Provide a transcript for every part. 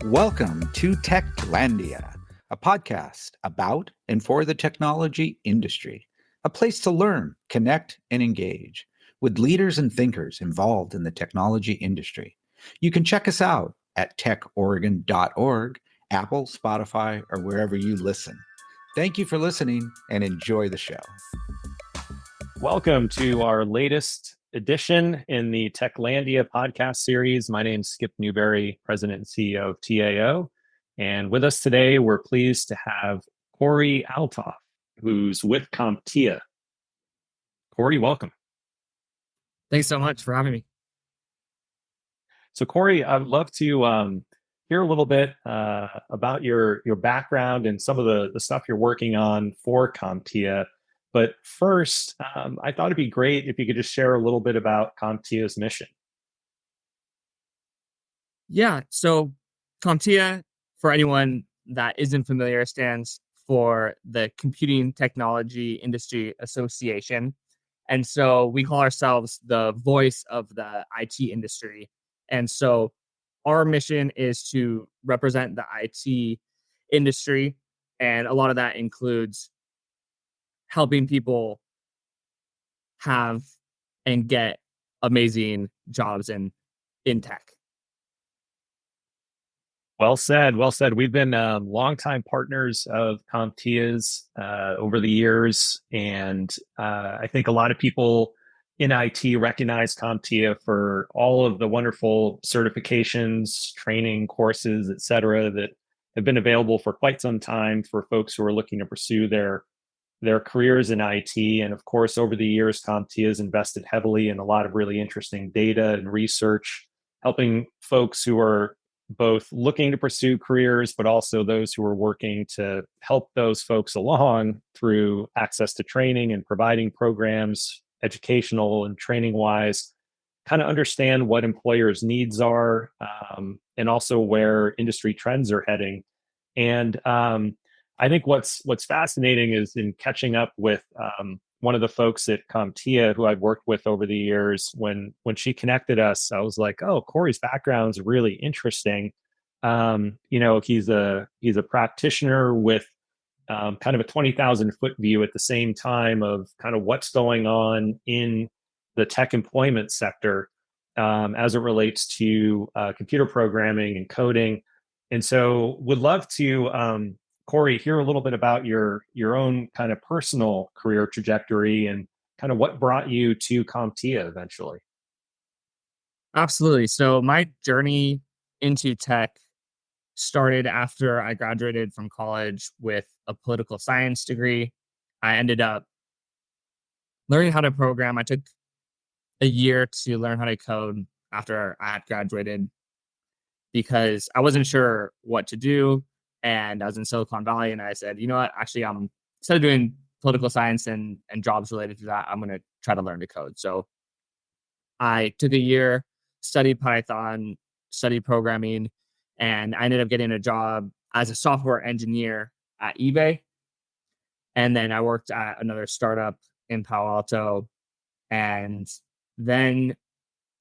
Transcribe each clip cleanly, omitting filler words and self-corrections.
Welcome to Techlandia, a podcast about and for the technology industry, a place to learn, connect, and engage with leaders and thinkers involved in the technology industry. You can check us out at techoregon.org, Apple, Spotify, or wherever you listen. Thank you for listening and enjoy the show. Welcome to our latest edition in the Techlandia podcast series. My name is Skip Newberry, President and CEO of TAO. And with us today, we're pleased to have Corey Altoff, who's with Comptia. Corey, welcome. Thanks so much for having me. So Corey, I'd love to hear a little bit about your background and some of the stuff you're working on for Comptia. But first, I thought it'd be great if you could just share a little bit about Comptia's mission. Yeah, so Comptia, for anyone that isn't familiar, stands for the Computing Technology Industry Association. And so we call ourselves the voice of the IT industry. And so our mission is to represent the IT industry. And a lot of that includes helping people have and get amazing jobs in tech. Well said. Well said. We've been longtime partners of Comptia's over the years. And I think a lot of people in IT recognize Comptia for all of the wonderful certifications, training courses, et cetera, that have been available for quite some time for folks who are looking to pursue their careers in IT. And of course, over the years, Comptia has invested heavily in a lot of really interesting data and research, helping folks who are both looking to pursue careers, but also those who are working to help those folks along through access to training and providing programs, educational and training wise, kind of understand what employers' needs are, and also where industry trends are heading. And I think what's fascinating is in catching up with one of the folks at Comptia who I've worked with over the years. When she connected us, I was like, "Oh, Corey's background's really interesting." He's a practitioner with kind of a 20,000 foot view at the same time of kind of what's going on in the tech employment sector as it relates to computer programming and coding. And so, would love to. Corey, hear a little bit about your own kind of personal career trajectory and kind of what brought you to Comptia eventually. Absolutely. So my journey into tech started after I graduated from college with a political science degree. I ended up learning how to program. I took a year to learn how to code after I had graduated because I wasn't sure what to do. And I was in Silicon Valley, and I said, you know what? Actually, instead of doing political science and jobs related to that, I'm going to try to learn to code. So I took a year, studied Python, studied programming, and I ended up getting a job as a software engineer at eBay. And then I worked at another startup in Palo Alto. And then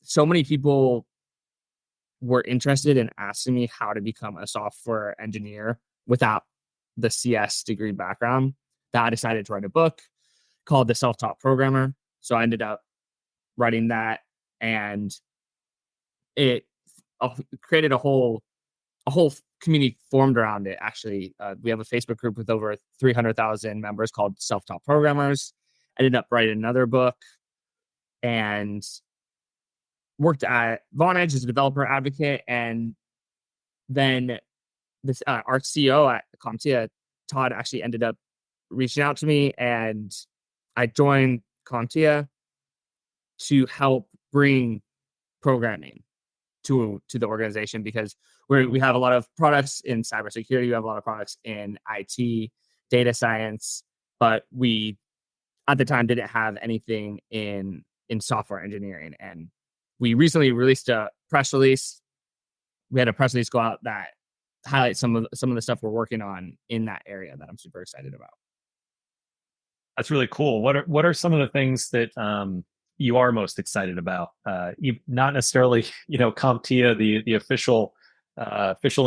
so many people were interested in asking me how to become a software engineer without the CS degree background that I decided to write a book called The Self-Taught Programmer. So I ended up writing that, and it created a whole community formed around it. Actually, we have a Facebook group with over 300,000 members called Self-Taught Programmers. I ended up writing another book and worked at Vonage as a developer advocate. And then this our CEO at Comptia, Todd, actually ended up reaching out to me, and I joined Comptia to help bring programming to the organization, because we have a lot of products in cybersecurity, we have a lot of products in IT, data science, but we at the time didn't have anything in software engineering. And we recently released a press release. We had a press release go out that highlight some of the stuff we're working on in that area that I'm super excited about. That's really cool. What are some of the things that you are most excited about? Not necessarily, Comptia, the official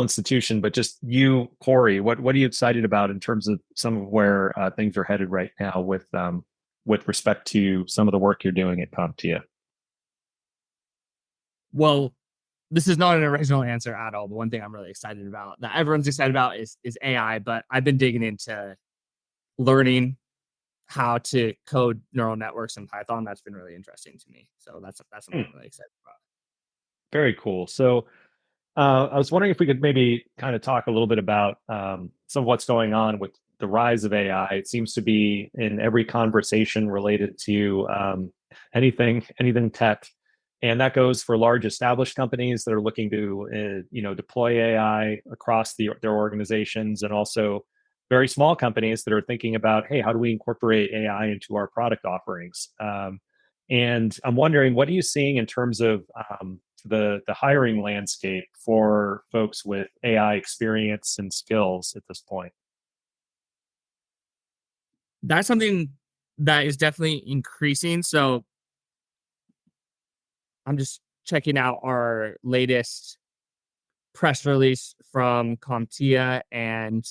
institution, but just you, Corey. What are you excited about in terms of some of where things are headed right now with respect to some of the work you're doing at Comptia? Well, this is not an original answer at all, but one thing I'm really excited about that everyone's excited about is AI. But I've been digging into learning how to code neural networks in Python. That's been really interesting to me. So that's something I'm really excited about. Very cool. So I was wondering if we could maybe kind of talk a little bit about some of what's going on with the rise of AI. It seems to be in every conversation related to anything tech, and that goes for large established companies that are looking to deploy AI across their organizations, and also very small companies that are thinking about, hey, how do we incorporate AI into our product offerings? And I'm wondering, what are you seeing in terms of the hiring landscape for folks with AI experience and skills at this point? That's something that is definitely increasing. So I'm just checking out our latest press release from Comptia, and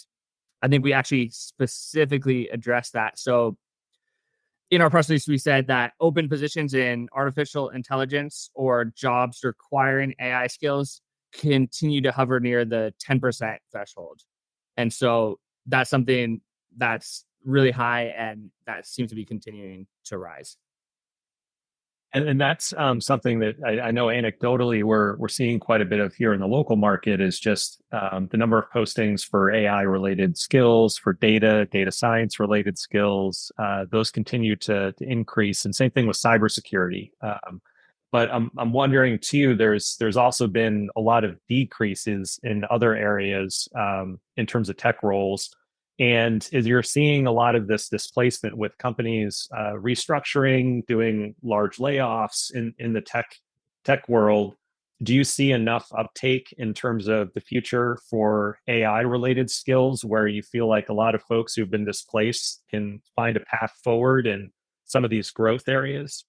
I think we actually specifically addressed that. So in our press release, we said that open positions in artificial intelligence or jobs requiring AI skills continue to hover near the 10% threshold. And so that's something that's really high, and that seems to be continuing to rise. And that's something that I know anecdotally we're seeing quite a bit of here in the local market, is just the number of postings for AI related skills, for data science related skills. Those continue to increase, and same thing with cybersecurity. But I'm wondering too, there's also been a lot of decreases in other areas in terms of tech roles. And as you're seeing a lot of this displacement with companies restructuring, doing large layoffs in the tech world, do you see enough uptake in terms of the future for AI related skills where you feel like a lot of folks who've been displaced can find a path forward in some of these growth areas?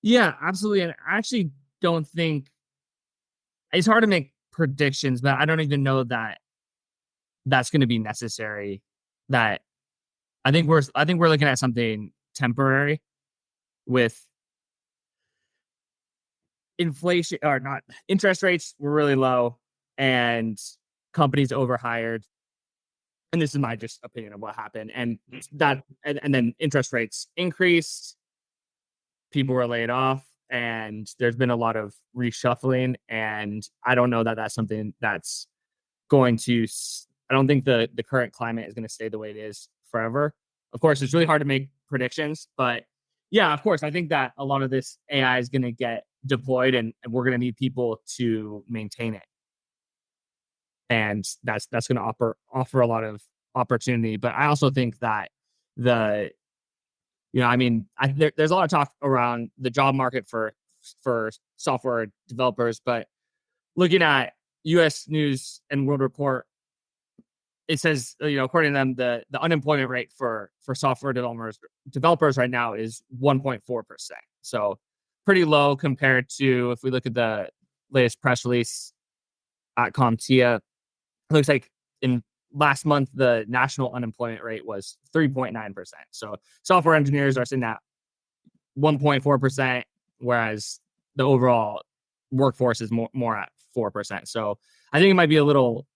Yeah, absolutely. And I actually don't think it's hard to make predictions, but I don't even know that that's going to be necessary. That I think we're looking at something temporary with inflation, or not, interest rates were really low and companies overhired. And this is my just opinion of what happened. And and then interest rates increased, people were laid off, and there's been a lot of reshuffling. And I don't know that that's something that's going to, I don't think the current climate is going to stay the way it is forever. Of course, it's really hard to make predictions, but yeah, of course, I think that a lot of this AI is going to get deployed, and we're going to need people to maintain it. And that's going to offer a lot of opportunity. But I also think that the, I mean, there's a lot of talk around the job market for software developers, but looking at U.S. News and World Report, it says, according to them, the unemployment rate for software developers right now is 1.4%. So pretty low compared to, if we look at the latest press release at Comptia, it looks like in last month, the national unemployment rate was 3.9%. So software engineers are sitting at 1.4%, whereas the overall workforce is more at 4%. So I think it might be a little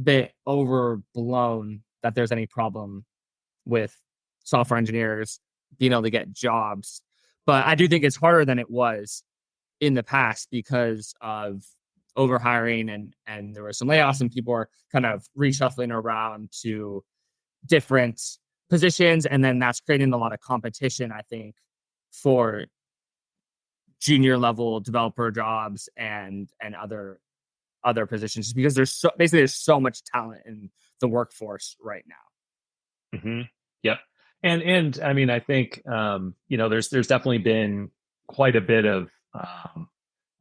bit overblown that there's any problem with software engineers being able to get jobs. But I do think it's harder than it was in the past because of overhiring, and there were some layoffs, and people are kind of reshuffling around to different positions. And then that's creating a lot of competition, I think, for junior level developer jobs and other positions, just because there's so much talent in the workforce right now. Mm-hmm. Yep. And I mean, I think there's definitely been quite a bit of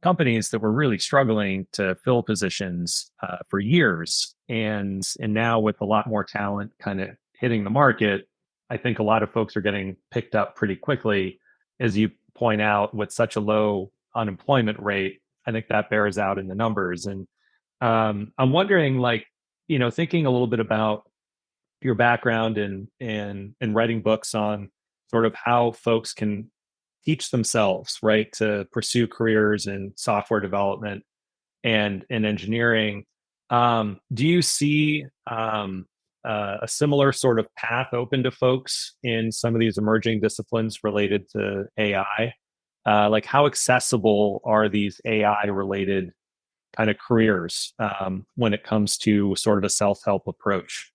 companies that were really struggling to fill positions for years. And now with a lot more talent kind of hitting the market, I think a lot of folks are getting picked up pretty quickly. As you point out, with such a low unemployment rate, I think that bears out in the numbers. And I'm wondering, like, thinking a little bit about your background in writing books on sort of how folks can teach themselves, right, to pursue careers in software development and in engineering. Do you see a similar sort of path open to folks in some of these emerging disciplines related to AI? Like, how accessible are these AI related kind of careers when it comes to sort of a self-help approach?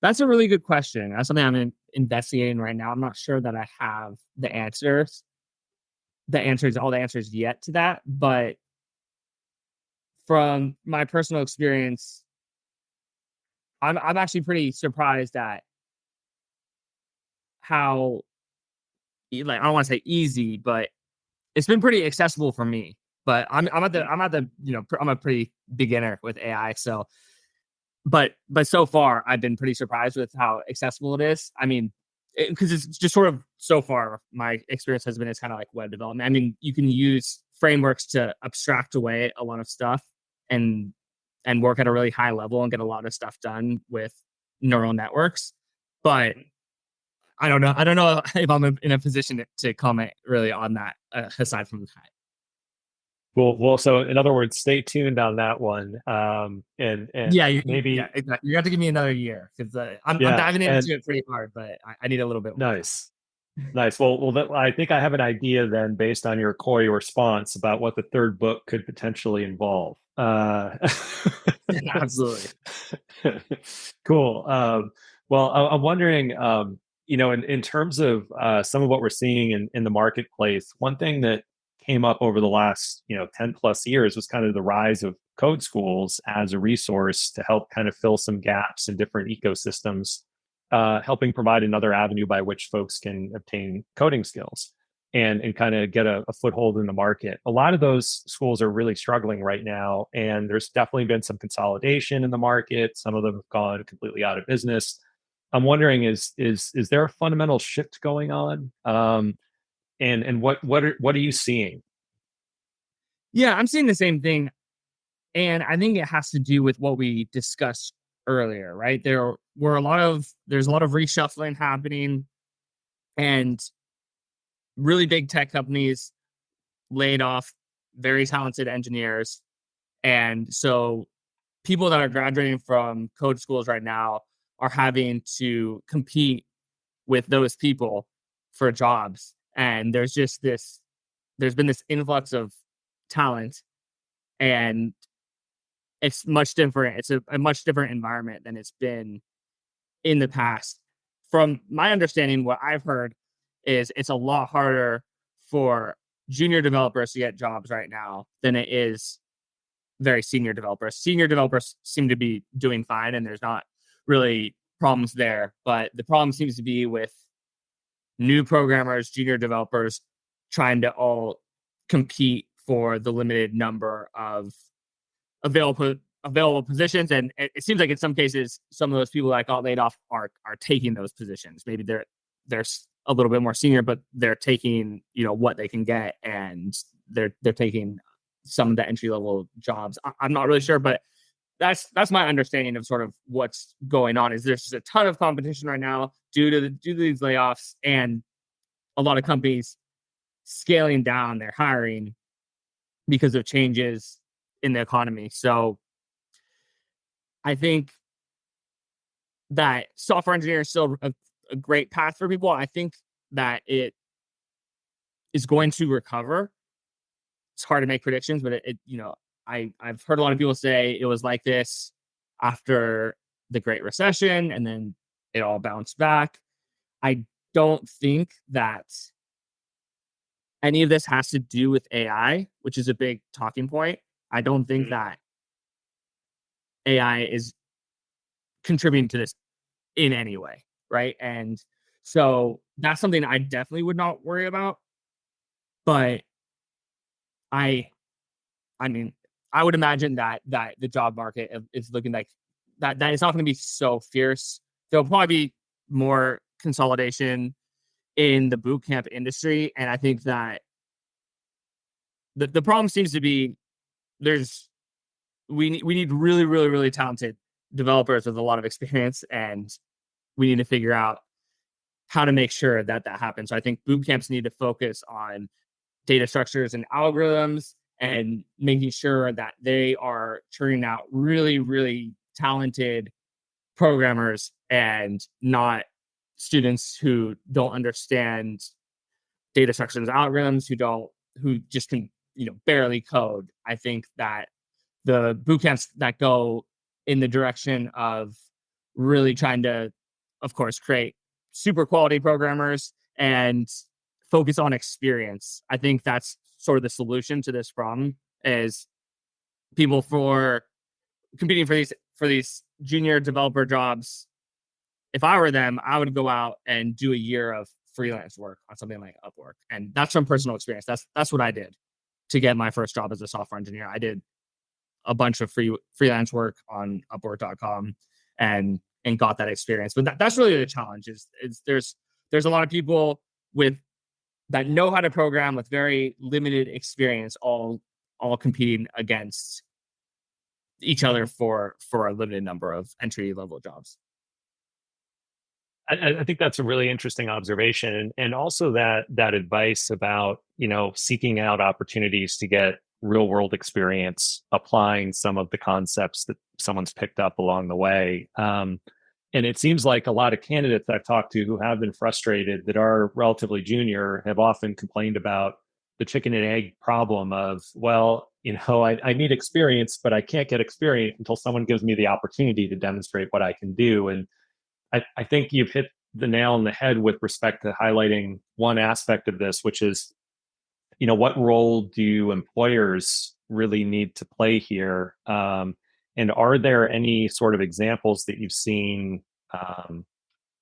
That's a really good question. That's something I'm investigating right now. I'm not sure that I have all the answers yet to that. But from my personal experience, I'm actually pretty surprised at how, like, I don't want to say easy, but it's been pretty accessible for me. But I'm a pretty beginner with AI, so but so far I've been pretty surprised with how accessible it is. I mean, because it's just sort of, so far my experience has been, it's kind of like web development. I mean, you can use frameworks to abstract away a lot of stuff and work at a really high level and get a lot of stuff done with neural networks. But I don't know if I'm in a position to comment really on that, aside from that. Well, so in other words, stay tuned on that one. And Yeah, maybe, exactly. You have to give me another year, because I'm yeah, diving and into it pretty hard, but I need a little bit more time. nice. Nice. I think I have an idea then, based on your coy response, about what the third book could potentially involve. Absolutely. Cool. Well, I'm wondering, in terms of some of what we're seeing in the marketplace, one thing that came up over the last, 10 plus years was kind of the rise of code schools as a resource to help kind of fill some gaps in different ecosystems, helping provide another avenue by which folks can obtain coding skills and kind of get a foothold in the market. A lot of those schools are really struggling right now, and there's definitely been some consolidation in the market. Some of them have gone completely out of business. I'm wondering, is there a fundamental shift going on? And what are you seeing? Yeah, I'm seeing the same thing. And I think it has to do with what we discussed earlier, right? There's a lot of reshuffling happening, and really big tech companies laid off very talented engineers. And so people that are graduating from code schools right now are having to compete with those people for jobs. And there's been this influx of talent, and it's much different. It's a much different environment than it's been in the past. From my understanding, what I've heard is it's a lot harder for junior developers to get jobs right now than it is very senior developers. Senior developers seem to be doing fine, and there's not really problems there. But the problem seems to be with new programmers, junior developers, trying to all compete for the limited number of available positions. And it seems like in some cases, some of those people that got laid off are taking those positions. Maybe they're a little bit more senior, but they're taking, what they can get, and they're taking some of the entry level jobs. I'm not really sure, but that's my understanding of sort of what's going on. Is there's just a ton of competition right now due to these layoffs, and a lot of companies scaling down their hiring because of changes in the economy. So I think that software engineering is still a great path for people. I think that it is going to recover. It's hard to make predictions, but I've heard a lot of people say it was like this after the Great Recession, and then it all bounced back. I don't think that any of this has to do with AI, which is a big talking point. I don't think that AI is contributing to this in any way, right? And so that's something I definitely would not worry about. But I I mean, I would imagine that the job market is looking like that it's not going to be so fierce. There'll probably be more consolidation in the boot camp industry, and I think that the problem seems to be there's we need really really really talented developers with a lot of experience, and we need to figure out how to make sure that that happens. So I think boot camps need to focus on data structures and algorithms and making sure that they are churning out really, really talented programmers and not students who don't understand data structures and algorithms, who just can, barely code. I think that the boot camps that go in the direction of really trying to, of course, create super quality programmers and focus on experience. I think that's sort of the solution to this problem is people for competing for these junior developer jobs. If I were them, I would go out and do a year of freelance work on something like Upwork. And that's from personal experience. That's what I did to get my first job as a software engineer. I did a bunch of freelance work on Upwork.com and got that experience. But that's really the challenge is there's a lot of people with that know how to program with very limited experience, all competing against each other for a limited number of entry level jobs. I think that's a really interesting observation, and also that advice about seeking out opportunities to get real world experience, applying some of the concepts that someone's picked up along the way. And it seems like a lot of candidates I've talked to who have been frustrated that are relatively junior have often complained about the chicken and egg problem of, well, I need experience, but I can't get experience until someone gives me the opportunity to demonstrate what I can do. And I think you've hit the nail on the head with respect to highlighting one aspect of this, which is, what role do employers really need to play here? And are there any sort of examples that you've seen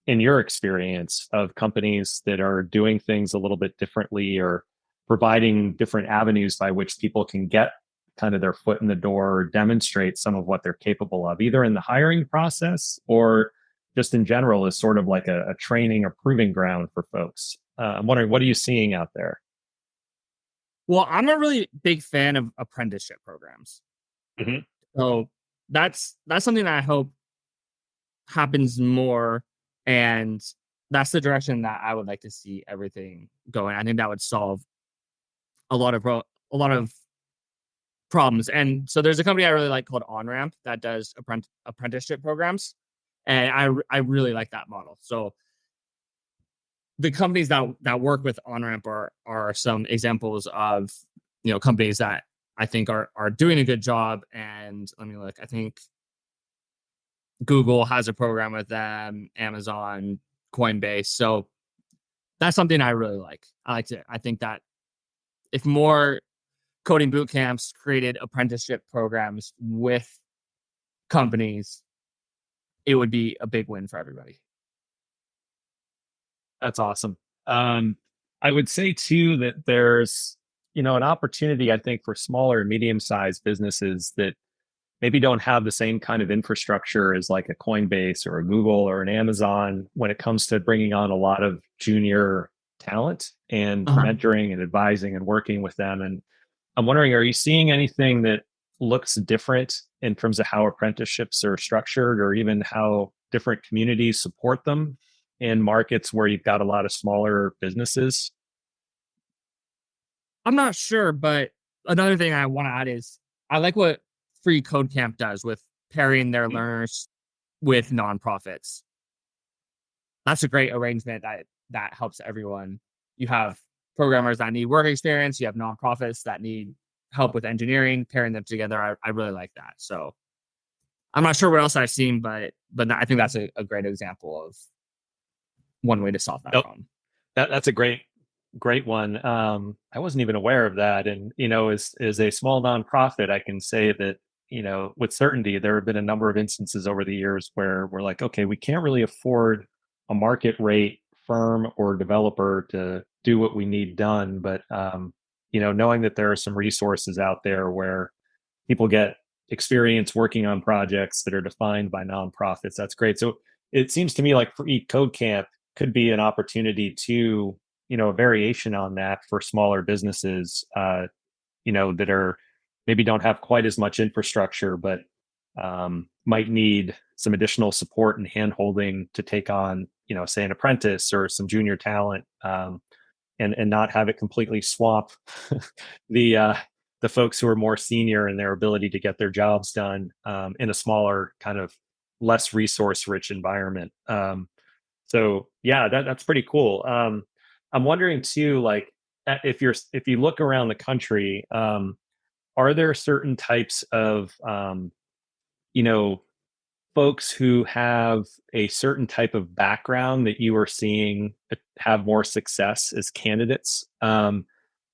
in your experience of companies that are doing things a little bit differently or providing different avenues by which people can get kind of their foot in the door or demonstrate some of what they're capable of, either in the hiring process or just in general as sort of like a training or proving ground for folks? I'm wondering, what are you seeing out there? Well, I'm a really big fan of apprenticeship programs. Mm-hmm. So that's something that I hope happens more, and that's the direction that I would like to see everything going. I think that would solve a lot of problems. And so there's a company I really like called OnRamp that does apprenticeship programs, and I really like that model. So the companies that work with OnRamp are some examples of companies that I think are doing a good job. And let me look. I think Google has a program with them, Amazon, Coinbase. So that's something I really like. I think that if more coding boot camps created apprenticeship programs with companies, it would be a big win for everybody. That's awesome. I would say too that there's, an opportunity, I think, for smaller and medium-sized businesses that maybe don't have the same kind of infrastructure as like a Coinbase or a Google or an Amazon when it comes to bringing on a lot of junior talent and mentoring and advising and working with them. And I'm wondering, are you seeing anything that looks different in terms of how apprenticeships are structured, or even how different communities support them in markets where you've got a lot of smaller businesses? I'm not sure, but another thing I want to add is I like what Free Code Camp does with pairing their learners with nonprofits. That's a great arrangement that helps everyone. You have programmers that need work experience. You have nonprofits that need help with engineering. Pairing them together, I really like that. So I'm not sure what else I've seen, but I think that's a great example of one way to solve that problem. That's a great one. I wasn't even aware of that. And, as a small nonprofit, I can say that, with certainty, there have been a number of instances over the years where we're like, okay, we can't really afford a market rate firm or developer to do what we need done. But, knowing that there are some resources out there where people get experience working on projects that are defined by nonprofits, that's great. So it seems to me like Free Code Camp could be an opportunity to, a variation on that for smaller businesses, that are maybe don't have quite as much infrastructure, but might need some additional support and handholding to take on, say an apprentice or some junior talent, and not have it completely swamp the folks who are more senior in their ability to get their jobs done in a smaller, kind of less resource rich environment. So yeah, that's pretty cool. I'm wondering too, like if you look around the country, are there certain types of you know folks who have a certain type of background that you are seeing have more success as candidates?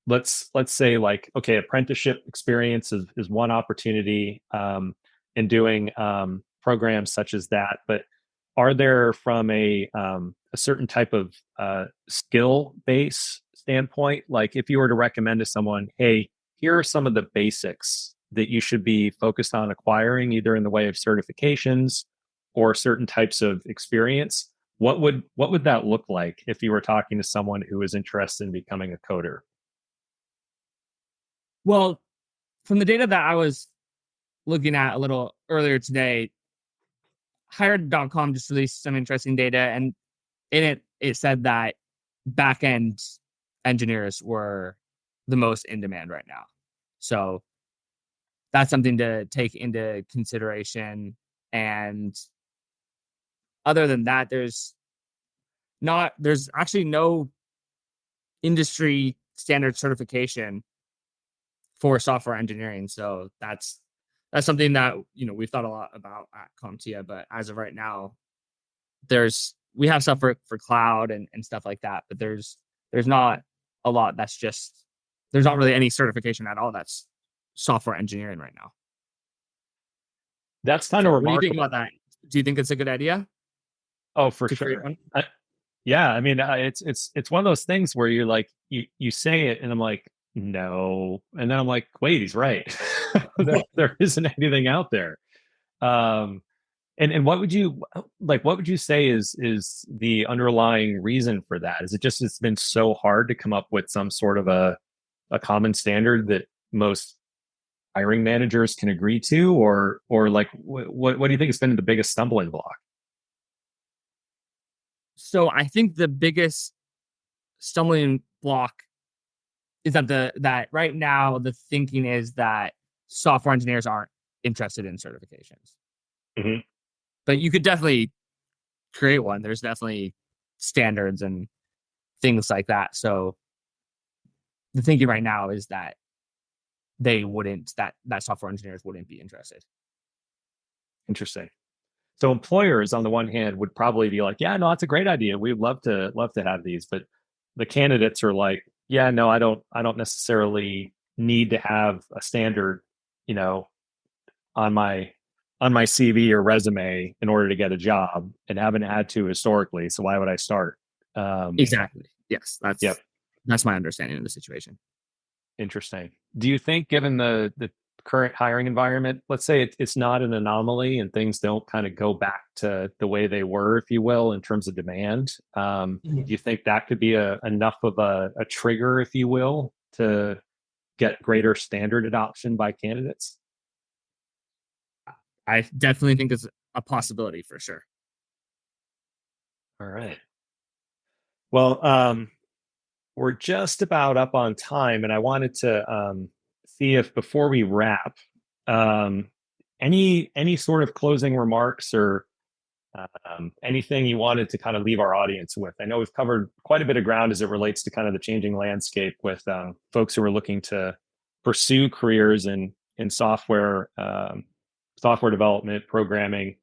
Let's say, like, okay, apprenticeship experience is one opportunity, in doing programs such as that, but are there, from a certain type of skill base standpoint, like if you were to recommend to someone, hey, here are some of the basics that you should be focused on acquiring, either in the way of certifications or certain types of experience, what would that look like if you were talking to someone who is interested in becoming a coder? Well, from the data that I was looking at a little earlier today, Hired.com just released some interesting data, and in it said that back-end engineers were the most in demand right now. So that's something to take into consideration. And other than that, there's actually no industry standard certification for software engineering. So that's something that we've thought a lot about at Comptia, but as of right now, we have stuff for cloud and stuff like that, but there's not a lot there's not really any certification at all that's software engineering right now. That's kind of What do you think remarkable. about that? Do you think it's a good idea Oh, for to create sure. one? Yeah, I mean, it's one of those things where you're like, you say it, and I'm like, no, and then I'm like, wait, he's right. There isn't anything out there. Um, and what would you like? What would you say is the underlying reason for that? Is it just it's been so hard to come up with some sort of a common standard that most hiring managers can agree to, or like what do you think has been the biggest stumbling block? So I think the biggest stumbling block is that right now the thinking is that software engineers aren't interested in certifications. Mhm. But you could definitely create one. There's definitely standards and things like that. So the thinking right now is that that software engineers wouldn't be interested. Interesting. So employers, on the one hand, would probably be like, yeah, no, that's a great idea. We'd love to have these, but the candidates are like, yeah, no, I don't necessarily need to have a standard, you know, on my CV or resume in order to get a job, and haven't had to historically. So why would I start? Exactly. Yes, Yep. that's my understanding of the situation. Interesting. Do you think, given the current hiring environment, let's say it's not an anomaly and things don't kind of go back to the way they were, if you will, in terms of demand, do you think that could be enough of a trigger, if you will, to get greater standard adoption by candidates? I definitely think it's a possibility for sure. All right. Well, we're just about up on time, and I wanted to see if, before we wrap, um, any sort of closing remarks or anything you wanted to kind of leave our audience with. I know we've covered quite a bit of ground as it relates to kind of the changing landscape with folks who are looking to pursue careers in software development, programming,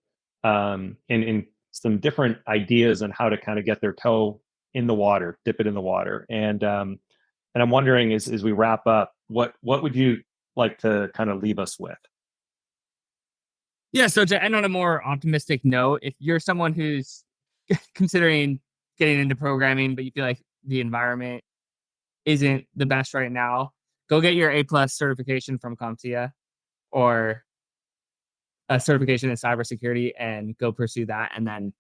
and some different ideas on how to kind of get their toe in the water, dip it in the water. And I'm wondering, as we wrap up, what would you like to kind of leave us with? Yeah, so to end on a more optimistic note, if you're someone who's considering getting into programming, but you feel like the environment isn't the best right now, go get your A+ certification from Comptia or a certification in cybersecurity and go pursue that, and then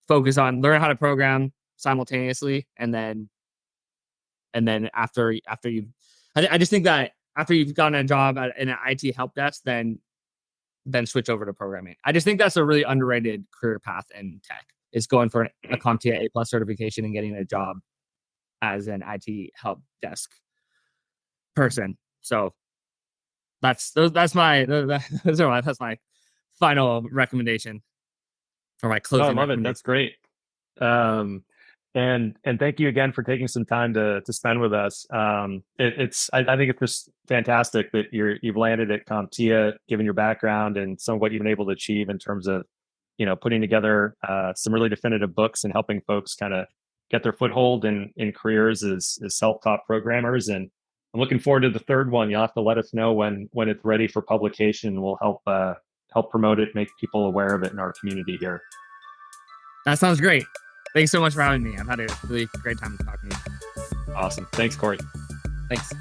focus on learn how to program simultaneously, and then after you, I just think that after you've gotten a job in an IT help desk, then switch over to programming. I just think that's a really underrated career path in tech, is going for a Comptia A+ certification and getting a job as an IT help desk person. So that's my final recommendation, or my Oh, closing. I love it. That's great. And thank you again for taking some time to spend with us. I think it's just fantastic that you've landed at Comptia, given your background and some of what you've been able to achieve in terms of, putting together some really definitive books and helping folks kind of get their foothold in careers as self-taught programmers. And I'm looking forward to the third one. You'll have to let us know when it's ready for publication. We'll help promote it, make people aware of it in our community here. That sounds great. Thanks so much for having me. I've had a really great time talking to you. Awesome. Thanks, Corey. Thanks.